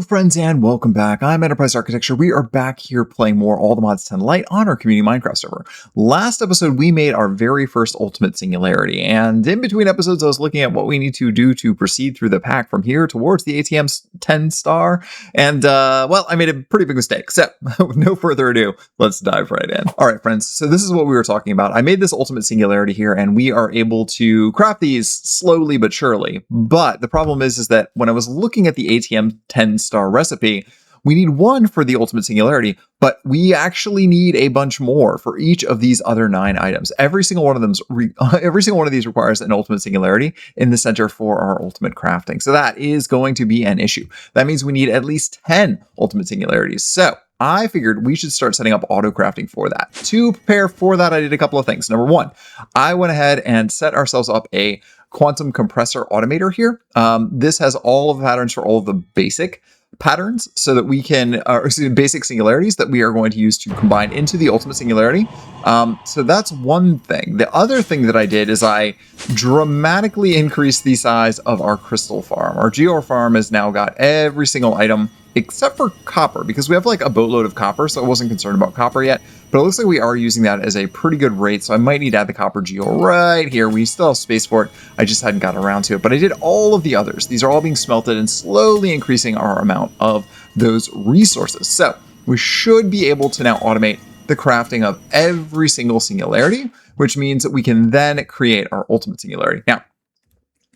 Hello friends and welcome back. I'm Enterprise Architecture. We are back here playing more All the Mods 10 Lite on our community Minecraft server. Last episode we made our very first ultimate singularity, and in between episodes I was looking at what we need to do to proceed through the pack from here towards the ATM10 star, and well, I made a pretty big mistake. So with no further ado, let's dive right in. Alright friends, so this is what we were talking about. I made this ultimate singularity here and we are able to craft these slowly but surely, but the problem is that when I was looking at the ATM10 star recipe, we need one for the ultimate singularity, but we actually need a bunch more for each of these other 9 items. Every single one of these requires an ultimate singularity in the center for our ultimate crafting. So that is going to be an issue. That means we need at least 10 ultimate singularities. So I figured we should start setting up auto crafting for that. To prepare for that, I did a couple of things. Number one, I went ahead and set ourselves up a quantum compressor automator here. This has all of the patterns for all of the basic patterns so that we can, basic singularities that we are going to use to combine into the ultimate singularity. So that's one thing. The other thing that I did is I dramatically increased the size of our crystal farm. Our geode farm has now got every single item except for copper, because we have like a boatload of copper, so I wasn't concerned about copper yet. But it looks like we are using that as a pretty good rate, so I might need to add the copper geo right here. We still have space for it. I just hadn't gotten around to it, but I did all of the others. These are all being smelted and slowly increasing our amount of those resources. So we should be able to now automate the crafting of every single singularity, which means that we can then create our ultimate singularity. Now,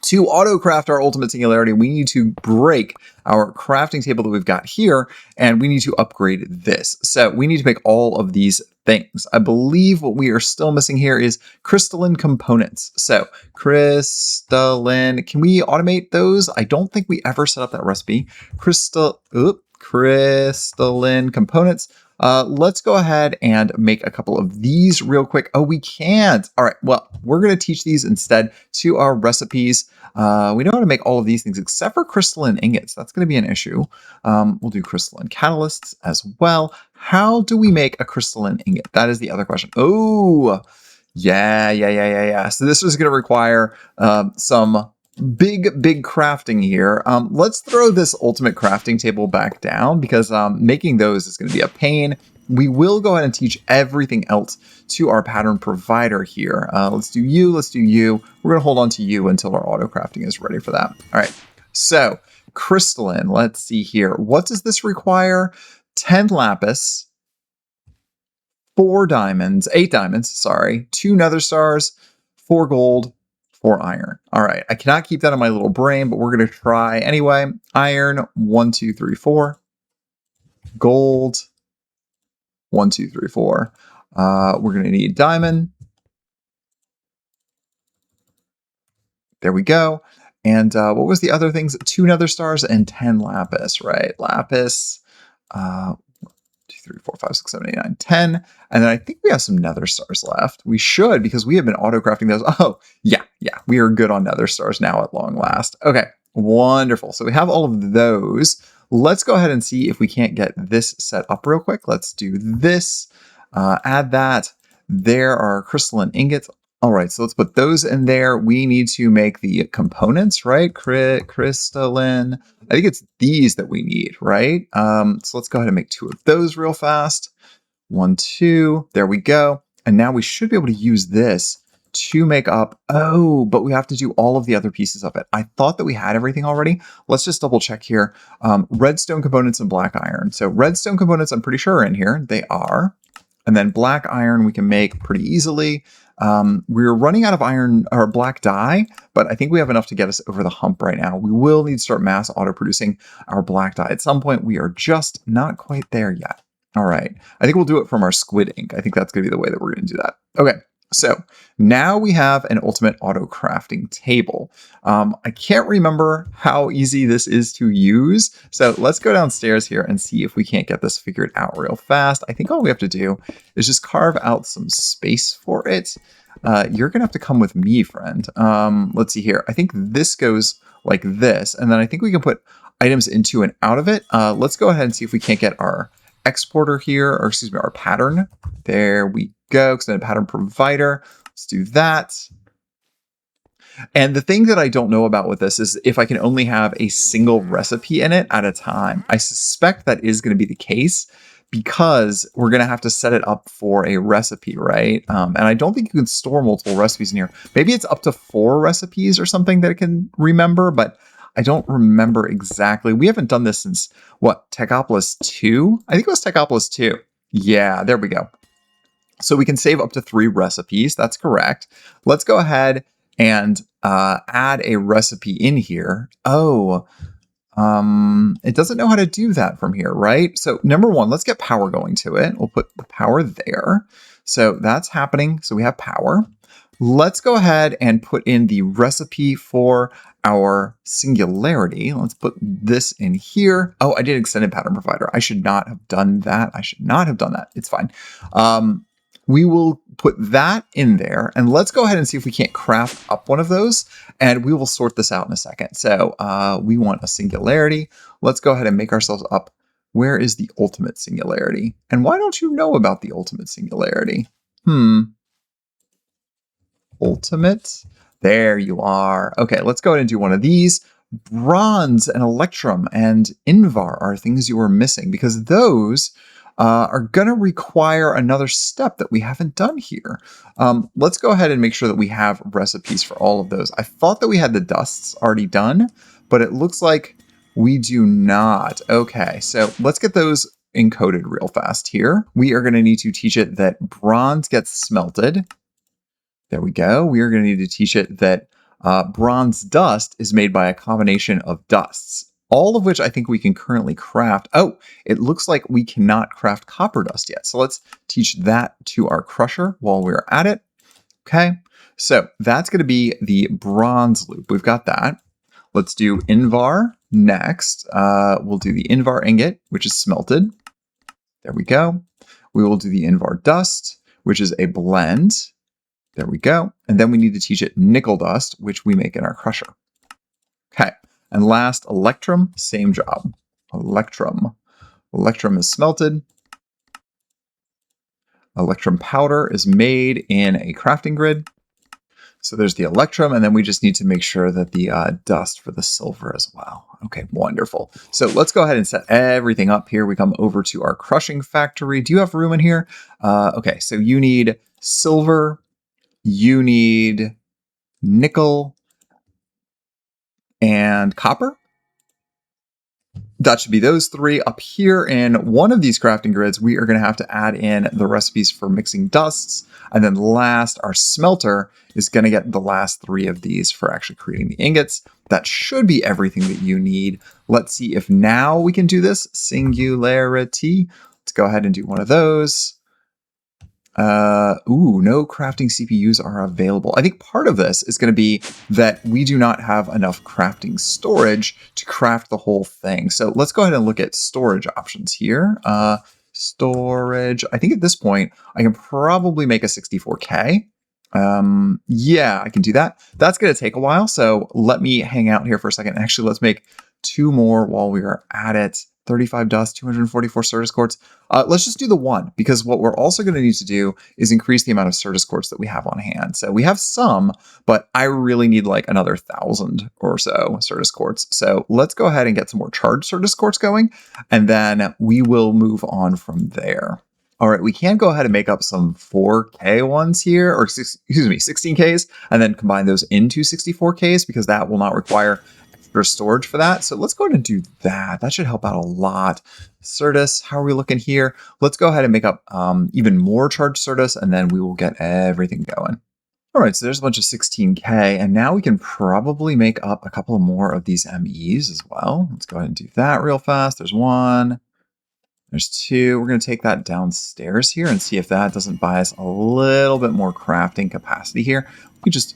to auto-craft our ultimate singularity, we need to break our crafting table that we've got here, and we need to upgrade this. So we need to make all of these things. I believe what we are still missing here is crystalline components. So crystalline, can we automate those? I don't think we ever set up that recipe. Crystalline components. Let's go ahead and make a couple of these real quick. Oh, we can't. All right. Well, we're going to teach these instead to our recipes. We know how to make all of these things except for crystalline ingots. That's going to be an issue. We'll do crystalline catalysts as well. How do we make a crystalline ingot? That is the other question. Oh, yeah. So this is going to require some big crafting here. Let's throw this ultimate crafting table back down because making those is going to be a pain. We will go ahead and teach everything else to our pattern provider here. Let's do you. We're going to hold on to you until our auto crafting is ready for that. All right. So crystalline, let's see here. What does this require? 10 lapis, 8 diamonds, 2 nether stars, 4 gold, 4 iron. All right, I cannot keep that in my little brain, but we're going to try anyway. Iron, 1, 2, 3, 4. Gold, 1, 2, 3, 4. We're going to need diamond. There we go. And what was the other things? 2 nether stars and 10 lapis, right? Lapis, 1, 2, 3, 4, 5, 6, 7, 8, 9, 10. And then I think we have some nether stars left. We should, because we have been auto-crafting those. Oh, yeah. We are good on nether stars now at long last. Okay, wonderful. So we have all of those. Let's go ahead and see if we can't get this set up real quick. Let's do this. Add that. There are crystalline ingots. All right, so let's put those in there. We need to make the components, right? Crystalline. I think it's these that we need, right? So let's go ahead and make 2 of those real fast. 1, 2. There we go. And now we should be able to use this to make up. Oh, but we have to do all of the other pieces of it. I thought that we had everything already. Let's just double check here. Redstone components and black iron. So redstone components, I'm pretty sure are in here. They are. And then black iron we can make pretty easily. We're running out of iron or black dye, but I think we have enough to get us over the hump right now. We will need to start mass auto producing our black dye at some point. We are just not quite there yet. All right. I think we'll do it from our squid ink. I think that's going to be the way that we're going to do that. Okay. So now we have an ultimate auto crafting table. I can't remember how easy this is to use. So let's go downstairs here and see if we can't get this figured out real fast. I think all we have to do is just carve out some space for it. You're going to have to come with me, friend. Let's see here. I think this goes like this. And then I think we can put items into and out of it. Let's go ahead and see if we can't get our exporter here, or excuse me, our pattern. There we go. Extended pattern provider. Let's do that. And the thing that I don't know about with this is if I can only have a single recipe in it at a time. I suspect that is going to be the case because we're going to have to set it up for a recipe, right? And I don't think you can store multiple recipes in here. Maybe it's up to 4 recipes or something that it can remember, but I don't remember exactly. We haven't done this since, what, Techopolis 2? I think it was Techopolis 2. Yeah, there we go. So we can save up to 3 recipes. That's correct. Let's go ahead and add a recipe in here. Oh, it doesn't know how to do that from here, right? So number 1, let's get power going to it. We'll put the power there. So that's happening. So we have power. Let's go ahead and put in the recipe for our singularity. Let's put this in here. Oh, I did extended pattern provider. I should not have done that. It's fine. We will put that in there, and let's go ahead and see if we can't craft up one of those, and we will sort this out in a second. So we want a singularity. Let's go ahead and make ourselves up. Where is the ultimate singularity? And why don't you know about the ultimate singularity? Ultimate. There you are. Okay, let's go ahead and do one of these. Bronze and Electrum and Invar are things you are missing because those are going to require another step that we haven't done here. Let's go ahead and make sure that we have recipes for all of those. I thought that we had the dusts already done, but it looks like we do not. Okay, so let's get those encoded real fast here. We are going to need to teach it that bronze gets smelted. There we go. We are going to need to teach it that bronze dust is made by a combination of dusts, all of which I think we can currently craft. Oh, it looks like we cannot craft copper dust yet. So let's teach that to our crusher while we're at it. Okay, so that's going to be the bronze loop. We've got that. Let's do Invar next. We'll do the Invar ingot, which is smelted. There we go. We will do the Invar dust, which is a blend. There we go. And then we need to teach it nickel dust, which we make in our crusher. Okay. And last, Electrum, same job. Electrum. Electrum is smelted. Electrum powder is made in a crafting grid. So there's the Electrum, and then we just need to make sure that the dust for the silver as well. Okay, wonderful. So let's go ahead and set everything up here. We come over to our crushing factory. Do you have room in here? Okay, so you need silver. You need nickel and copper. That should be those 3. Up here in one of these crafting grids, we are going to have to add in the recipes for mixing dusts. And then last, our smelter is going to get the last 3 of these for actually creating the ingots. That should be everything that you need. Let's see if now we can do this. Singularity. Let's go ahead and do one of those. No crafting CPUs are available. I think part of this is going to be that we do not have enough crafting storage to craft the whole thing. So let's go ahead and look at storage options here. Storage. I think at this point, I can probably make a 64K. Yeah, I can do that. That's going to take a while. So let me hang out here for a second. Actually, let's make 2 more while we are at it. 35 dust, 244 Certus quartz. Let's just do the 1, because what we're also going to need to do is increase the amount of Certus quartz that we have on hand. So we have some, but I really need like another 1,000 or so Certus quartz. So let's go ahead and get some more charged Certus quartz going, and then we will move on from there. All right, we can go ahead and make up some 4K ones here, or 16Ks, and then combine those into 64Ks, because that will not require extra storage for that. So let's go ahead and do that. That should help out a lot. Certus, how are we looking here? Let's go ahead and make up even more charged Certus, and then we will get everything going. All right, so there's a bunch of 16K, and now we can probably make up a couple more of these MEs as well. Let's go ahead and do that real fast. There's 1. There's 2. We're going to take that downstairs here and see if that doesn't buy us a little bit more crafting capacity here. We just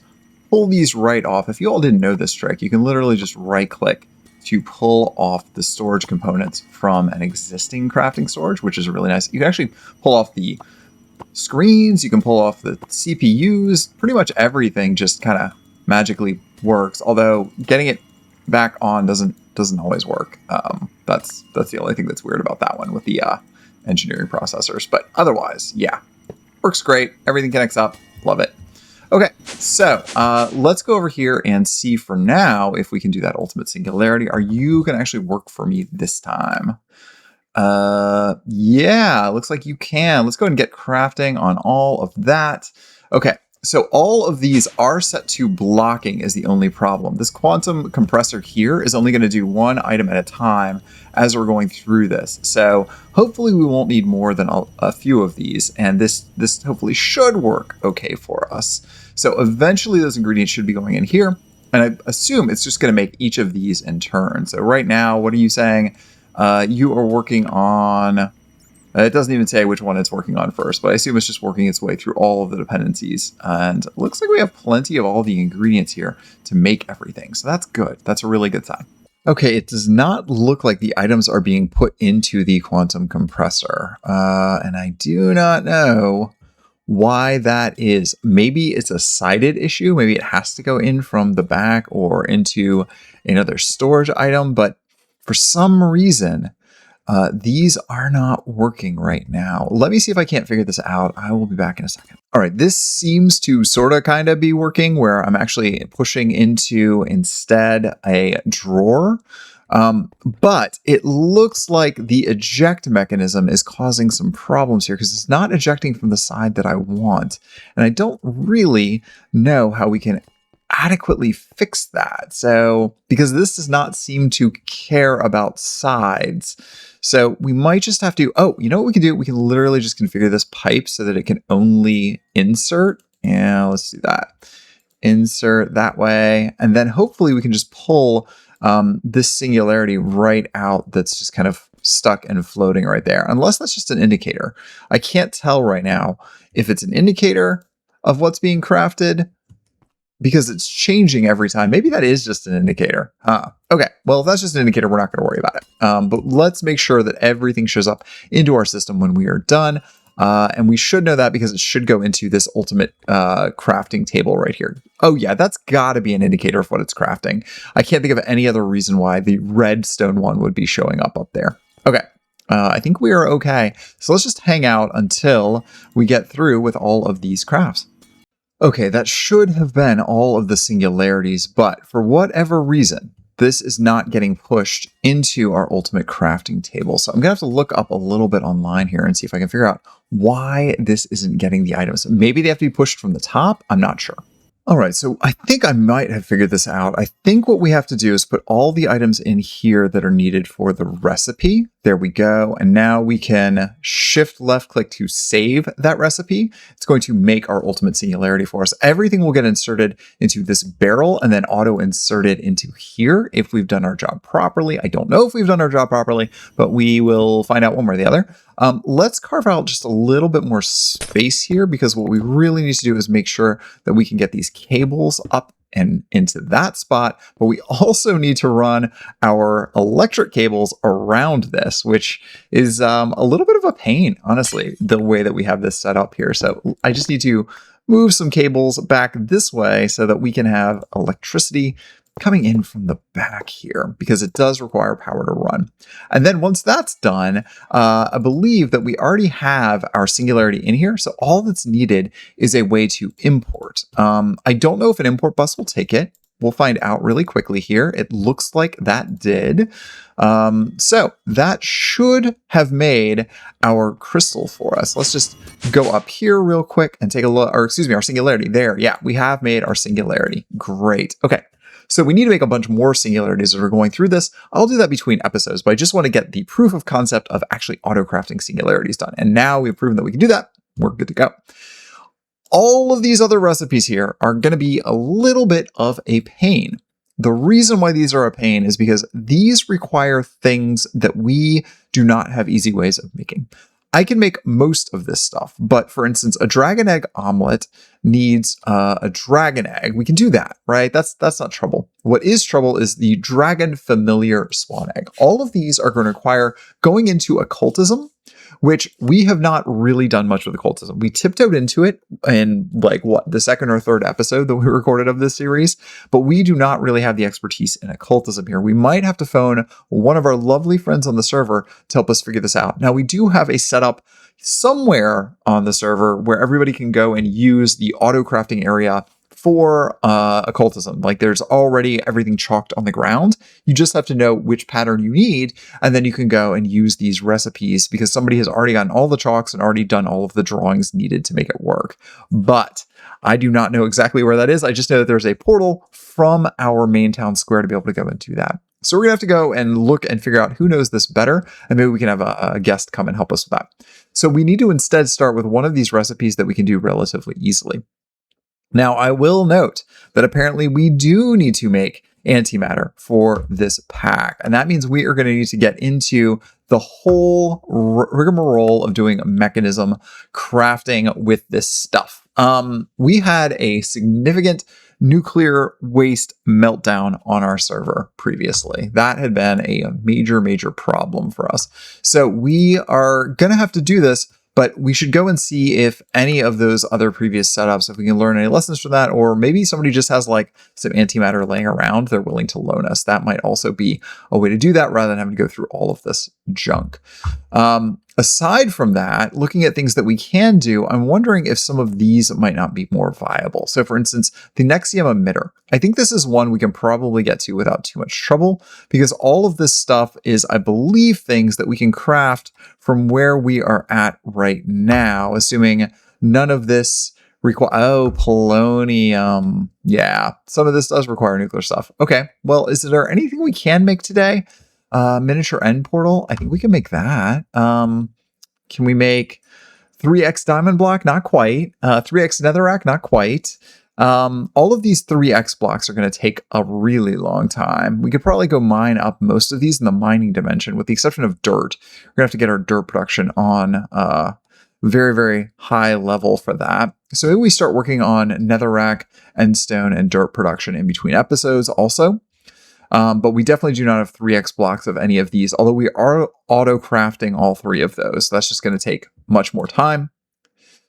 pull these right off. If you all didn't know this trick, you can literally just right-click to pull off the storage components from an existing crafting storage, which is really nice. You can actually pull off the screens, you can pull off the CPUs, pretty much everything just kind of magically works, although getting it back on doesn't always work. That's the only thing that's weird about that one with the engineering processors. But otherwise, yeah, works great. Everything connects up. Love it. Okay, so let's go over here and see for now if we can do that ultimate singularity. Are you going to actually work for me this time? Yeah, looks like you can. Let's go ahead and get crafting on all of that. Okay, so all of these are set to blocking is the only problem. This quantum compressor here is only going to do one item at a time as we're going through this. So hopefully we won't need more than a few of these, and this hopefully should work okay for us. So eventually those ingredients should be going in here, and I assume it's just going to make each of these in turn. So right now, what are you saying? You are working on, it doesn't even say which one it's working on first, but I assume it's just working its way through all of the dependencies. And it looks like we have plenty of all the ingredients here to make everything. So that's good. That's a really good sign. Okay, it does not look like the items are being put into the quantum compressor. And I do not know why that is. Maybe it's a sided issue. Maybe it has to go in from the back or into another storage item, but for some reason, these are not working right now. Let me see if I can't figure this out. I will be back in a second. All right, this seems to sort of kind of be working where I'm actually pushing into instead a drawer. But it looks like the eject mechanism is causing some problems here because it's not ejecting from the side that I want. And I don't really know how we can adequately fix that. So, because this does not seem to care about sides. So we might just have to, oh, you know what we can do? We can literally just configure this pipe so that it can only insert. Yeah, let's do that. Insert that way. And then hopefully we can just pull this singularity right out that's just kind of stuck and floating right there. Unless that's just an indicator. I can't tell right now if it's an indicator of what's being crafted, because it's changing every time. Maybe that is just an indicator. Okay, well, if that's just an indicator, we're not going to worry about it. But let's make sure that everything shows up into our system when we are done. And we should know that because it should go into this ultimate crafting table right here. Oh yeah, that's got to be an indicator of what it's crafting. I can't think of any other reason why the redstone one would be showing up there. Okay. I think we are okay. So let's just hang out until we get through with all of these crafts. Okay, that should have been all of the singularities, but for whatever reason, this is not getting pushed into our ultimate crafting table. So I'm gonna have to look up a little bit online here and see if I can figure out why this isn't getting the items. Maybe they have to be pushed from the top. I'm not sure. All right, so I think I might have figured this out. I think what we have to do is put all the items in here that are needed for the recipe. There we go. And now we can shift left click to save that recipe. It's going to make our ultimate singularity for us. Everything will get inserted into this barrel and then auto inserted into here if we've done our job properly. I don't know if we've done our job properly, but we will find out one way or the other. Let's carve out just a little bit more space here because what we really need to do is make sure that we can get these cables up and into that spot, but we also need to run our electric cables around this, which is a little bit of a pain, honestly, the way that we have this set up here. So I just need to move some cables back this way so that we can have electricity coming in from the back here because it does require power to run. And then once that's done, I believe that we already have our singularity in here. So all that's needed is a way to import. I don't know if an import bus will take it. We'll find out really quickly here. It looks like that did. So that should have made our crystal for us. Let's just go up here real quick and take a look, or excuse me, our singularity there. Yeah, we have made our singularity. Great. Okay. So we need to make a bunch more singularities as we're going through this. I'll do that between episodes, but I just want to get the proof of concept of actually auto-crafting singularities done. And now we've proven that we can do that. We're good to go. All of these other recipes here are going to be a little bit of a pain. The reason why these are a pain is because these require things that we do not have easy ways of making. I can make most of this stuff, but for instance, a dragon egg omelet needs a dragon egg. We can do that, right? That's not trouble. What is trouble is the dragon familiar swan egg. All of these are going to require going into occultism, which we have not really done much with occultism. We tiptoed into it in the second or third episode that we recorded of this series, but we do not really have the expertise in occultism here. We might have to phone one of our lovely friends on the server to help us figure this out. Now we do have a setup somewhere on the server where everybody can go and use the auto crafting area for occultism. Like there's already everything chalked on the ground. You just have to know which pattern you need, and then you can go and use these recipes because somebody has already gotten all the chalks and already done all of the drawings needed to make it work. But I do not know exactly where that is. I just know that there's a portal from our main town square to be able to go and do that. So we're gonna have to go and look and figure out who knows this better, and maybe we can have a guest come and help us with that. So we need to instead start with one of these recipes that we can do relatively easily. Now, I will note that apparently we do need to make antimatter for this pack, and that means we are going to need to get into the whole rigmarole of doing mechanism crafting with this stuff. We had a significant nuclear waste meltdown on our server previously. That had been a major problem for us. So we are going to have to do this, but we should go and see if any of those other previous setups, if we can learn any lessons from that, or maybe somebody just has like some antimatter laying around they're willing to loan us. That might also be a way to do that rather than having to go through all of this junk. Aside from that, looking at things that we can do, I'm wondering if some of these might not be more viable. So for instance, the Nexium emitter. I think this is one we can probably get to without too much trouble because all of this stuff is, I believe, things that we can craft from where we are at right now, assuming none of this require, polonium. Yeah, some of this does require nuclear stuff. Okay, well, is there anything we can make today? Miniature end portal. I think we can make that. Can we make 3x diamond block? Not quite. 3x netherrack? Not quite. All of these 3x blocks are going to take a really long time. We could probably go mine up most of these in the mining dimension, with the exception of dirt. We're going to have to get our dirt production on very high level for that. So maybe we start working on netherrack, endstone, and dirt production in between episodes also. But we definitely do not have 3x blocks of any of these, although we are auto crafting all three of those. So that's just going to take much more time.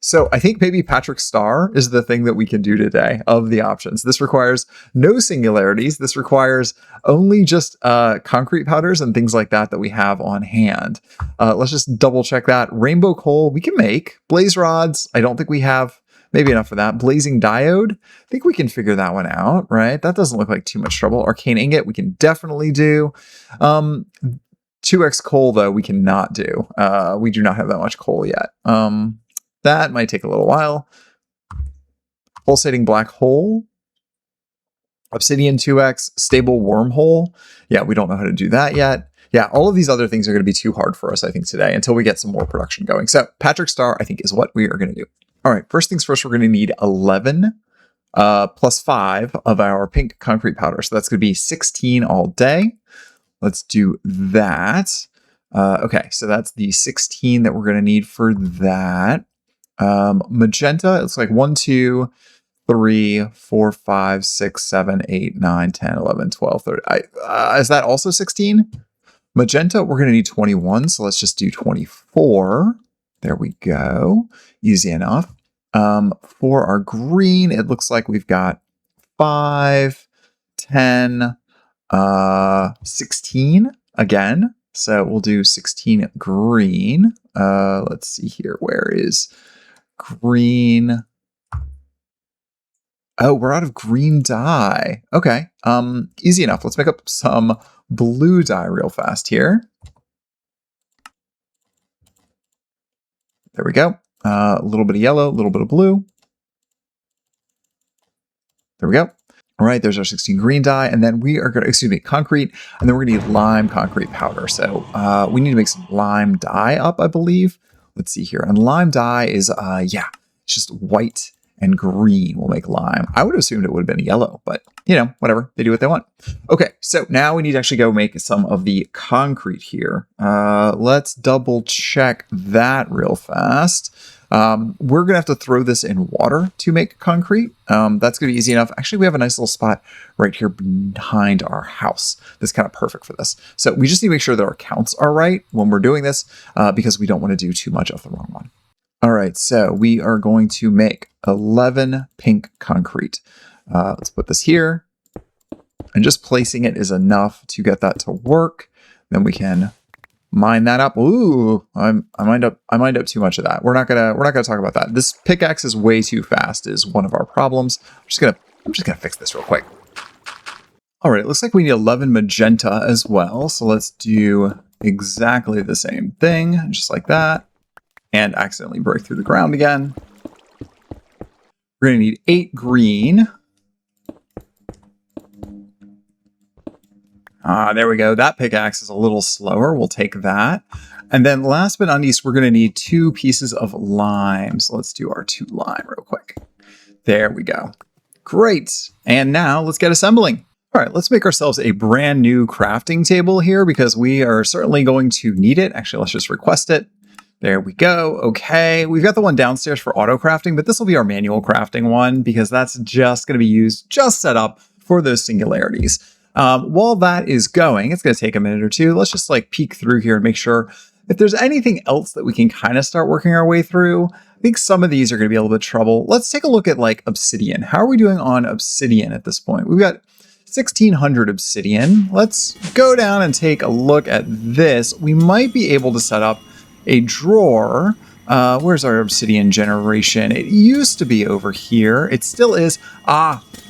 So I think maybe Patrick Star is the thing that we can do today of the options. This requires no singularities. This requires only just concrete powders and things like that we have on hand. Let's just double check that. Rainbow coal we can make. Blaze rods, I don't think we have maybe enough for that. Blazing diode, I think we can figure that one out, right? That doesn't look like too much trouble. Arcane ingot, we can definitely do. 2x coal, though, we cannot do. We do not have that much coal yet. That might take a little while. Pulsating black hole. Obsidian 2x, stable wormhole. Yeah, we don't know how to do that yet. Yeah, all of these other things are going to be too hard for us, I think, today until we get some more production going. So Patrick Star, I think, is what we are going to do. All right, first things first, we're going to need 11 plus 5 of our pink concrete powder. So that's going to be 16 all day. Let's do that. Okay, so that's the 16 that we're going to need for that. Magenta, it's like 1, 2, 3, 4, 5, 6, 7, 8, 9, 10, 11, 12, 13. Is that also 16? Magenta, we're going to need 21, so let's just do 24. There we go. Easy enough. For our green, it looks like we've got 5, 10, 16 again. So we'll do 16 green. Let's see here. Where is green? Oh, we're out of green dye. Okay. Easy enough. Let's make up some blue dye real fast here. There we go. A little bit of yellow, a little bit of blue. There we go. All right, there's our 16 green dye, and then we are going to, concrete, and then we're going to need lime concrete powder. So we need to make some lime dye up, I believe. Let's see here. And lime dye is, it's just white and green will make lime. I would have assumed it would have been yellow, but whatever. They do what they want. Okay, so now we need to actually go make some of the concrete here. Let's double check that real fast. We're going to have to throw this in water to make concrete. That's going to be easy enough. Actually, we have a nice little spot right here behind our house that's kind of perfect for this. So we just need to make sure that our counts are right when we're doing this because we don't want to do too much of the wrong one. All right, so we are going to make 11 pink concrete. Let's put this here. And just placing it is enough to get that to work. Then we can Mine that up. Ooh, I mined up too much of that. We're not gonna talk about that. This pickaxe is way too fast is one of our problems. I'm just gonna fix this real quick. All right, it looks like we need 11 magenta as well. So let's do exactly the same thing, just like that. And accidentally break through the ground again. We're gonna need 8 green. There we go. That pickaxe is a little slower. We'll take that. And then last but not least, we're going to need 2 pieces of lime. So let's do our 2 lime real quick. There we go. Great. And now let's get assembling. All right, let's make ourselves a brand new crafting table here because we are certainly going to need it. Actually, let's just request it. There we go. Okay, we've got the one downstairs for auto crafting, but this will be our manual crafting one because that's just going to be used, just set up for those singularities. While that is going, it's going to take a minute or two. Let's just like peek through here and make sure if there's anything else that we can kind of start working our way through. I think some of these are going to be a little bit trouble. Let's take a look at like obsidian. How are we doing on obsidian at this point? We've got 1600 obsidian. Let's go down and take a look at this. We might be able to set up a drawer. Where's our obsidian generation? It used to be over here. It still is.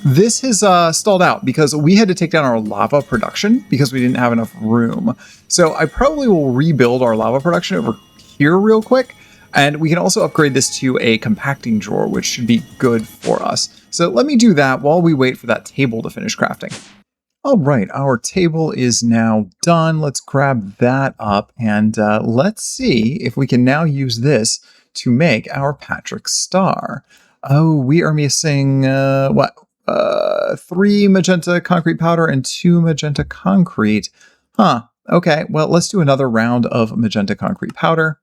This has stalled out because we had to take down our lava production because we didn't have enough room. So I probably will rebuild our lava production over here real quick. And we can also upgrade this to a compacting drawer, which should be good for us. So let me do that while we wait for that table to finish crafting. All right, our table is now done. Let's grab that up and let's see if we can now use this to make our Patrick star. Oh, we are missing 3 magenta concrete powder and 2 magenta concrete. Okay, well, let's do another round of magenta concrete powder.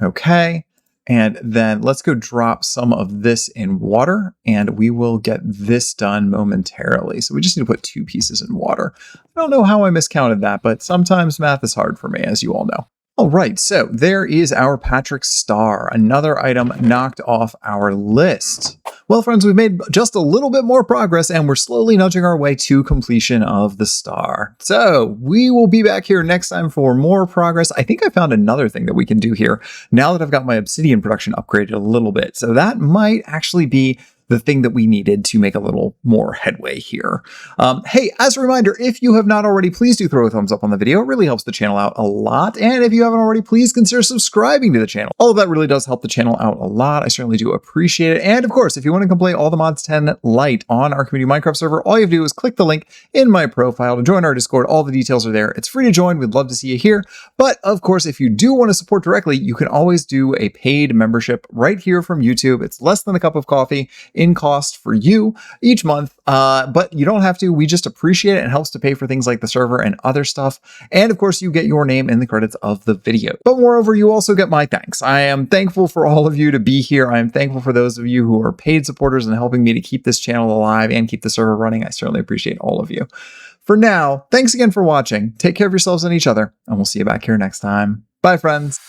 Okay. And then let's go drop some of this in water and we will get this done momentarily. So we just need to put 2 pieces in water. I don't know how I miscounted that, but sometimes math is hard for me, as you all know. All right, so there is our Patrick star, another item knocked off our list. Well, friends, we've made just a little bit more progress and we're slowly nudging our way to completion of the star. So we will be back here next time for more progress. I think I found another thing that we can do here now that I've got my obsidian production upgraded a little bit. So that might actually be the thing that we needed to make a little more headway here. Hey, as a reminder, if you have not already, please do throw a thumbs up on the video. It really helps the channel out a lot. And if you haven't already, please consider subscribing to the channel. All of that really does help the channel out a lot. I certainly do appreciate it. And of course, if you want to come play all the mods 10 Lite on our community Minecraft server, all you have to do is click the link in my profile to join our Discord. All the details are there. It's free to join. We'd love to see you here. But of course, if you do want to support directly, you can always do a paid membership right here from YouTube. It's less than a cup of coffee in cost for you each month, but you don't have to. We just appreciate it. It helps to pay for things like the server and other stuff. And of course, you get your name in the credits of the video. But moreover, you also get my thanks. I am thankful for all of you to be here. I am thankful for those of you who are paid supporters and helping me to keep this channel alive and keep the server running. I certainly appreciate all of you. For now, thanks again for watching. Take care of yourselves and each other, and we'll see you back here next time. Bye, friends.